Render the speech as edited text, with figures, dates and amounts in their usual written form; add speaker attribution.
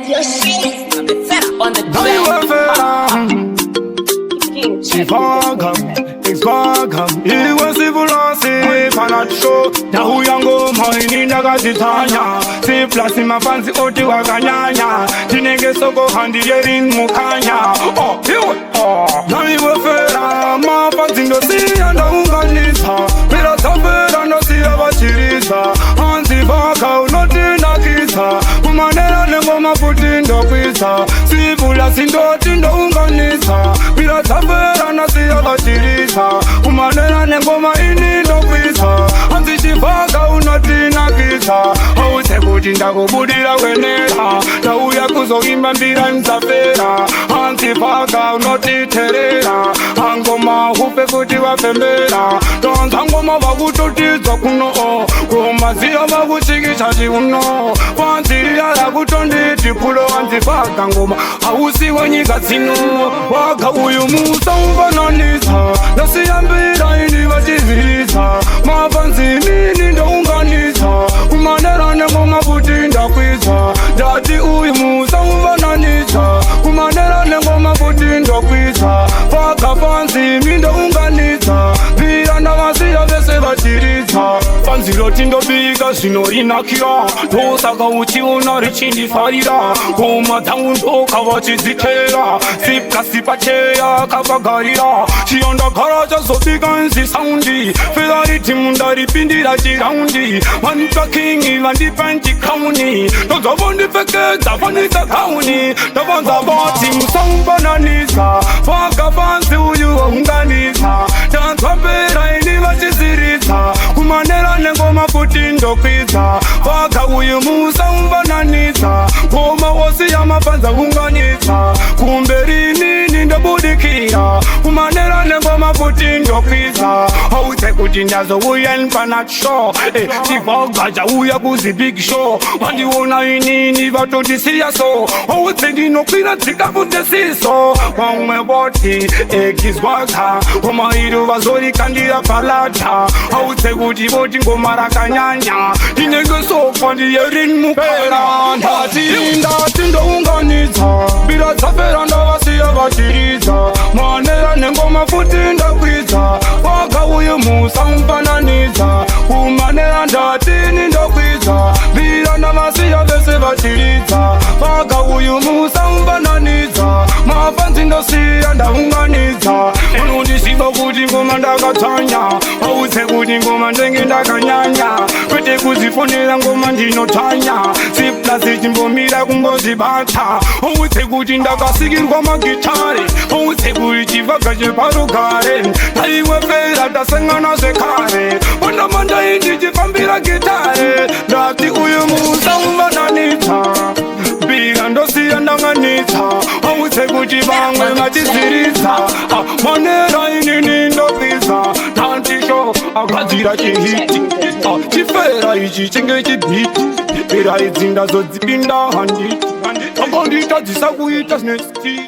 Speaker 1: Your shit on the
Speaker 2: She Vaggah, it's Vaggah. Iwe sivulasi panacho Dahu yango moini ndakazitanya Siplasi mafansi oti wakanyanya Tinenge soko handi yerin mukanya iwe Naiwe fera mafansi ndosi andaunganisa Pira tafera ndosi abachirisa Hansi Vaggah unotinakisa Kumanera nengoma puti ndokwisa Sivulasi ndoti ndaunganisa Pira tafera nasi abachirisa Kumanera nengoma ini ndokwisa Hansi Vaggah unotinakisa Hause kuti ndakubudira kwenera Ndauya kuzoimba mbira msafera Hansi Vaggah unotiterera Angoma hupe kuti wapembera Tonza ngoma vakutotizwa kuno Kumaziya vakuchikisha chiuno Panziriya yakutonditi pulo Hansi Vaggah ngoma Hausi wenyika zino Vaggah uyu musa ufananisa Nasiyambira ini vachizisa Mafansi nini ndaunganisa Kumanera nengoma kuti ndakwisa Dati uyu musa ufananisa Kumanera nengoma kuti ndakwisa Vaggah fansi mindaunganisa Pira ndavasiya vese vachirisa Fansi roti ndobika zvinorinakira Ndosaka uchiona richindifarira Ngoma dzangu ndoka vachizikera Siplasi pacheya kavagarira Chiyo ndagara chazobika nzi saundi Fera ritimu ndaripindira chiraundi Vanitwa kingi vandipa nchikauni Ndozavo ndipfekedza fanita kauni Ndavanza vati musaumbananisa Vaggah fansi uyu waunganisa Tanzwa pera ini vachizirisa Kumanera nengoma kuti ndokwidza Vaggah uyu musaumbananisa Ngoma wose yamapanza unganisa Kumberi nini ndobudikira Kumanera nengoma kuti ndokwidza Hause kuti ndazouya nipanacho Vaggah chauya kuzi big show Vandiona inini vatondisiya so Hause ndinokwira dzikafute siso Vamwe voti egis Vaggah Ngoma iro vazorikandira palata Hause kuti voti ngoma rakanyanya Tinenge sofa ndiyerin mukara Ndati ndounganidza Mbira dzapera ndavasiya vachiriza Manera nengoma futi ndakwidza Vaggah uyu musa umfananidza Kumanera ndatini ndokwidza Mbira ndavasiya vese vachiridza Vaggah uyu musa umfananidza Mafansi ndosiya ndaunganidza Unondisiva kuti ngoma ndakatsanya Hause kuti ngoma ndenge ndakanyanya Kwete kuzifonera ngoma ndinotanya Siplasi chimbomira kungozibata Hause kuti ndakasikirwa magitare Hause kuti chivaga cheparugare Taiwe fera tasangana zvekare Pandamanda indichifambira gitare Ndati uyu musa umfananidza Mbira ndosiya ndanganidza Hause kuti vamwe vachiziridza Manera inini ndokwidza Tantisho agadzira chihiti Chifera ichi chinge chibhiti Pera idzi ndazodzipinda handiti Akonditadzisa kuita zvinesti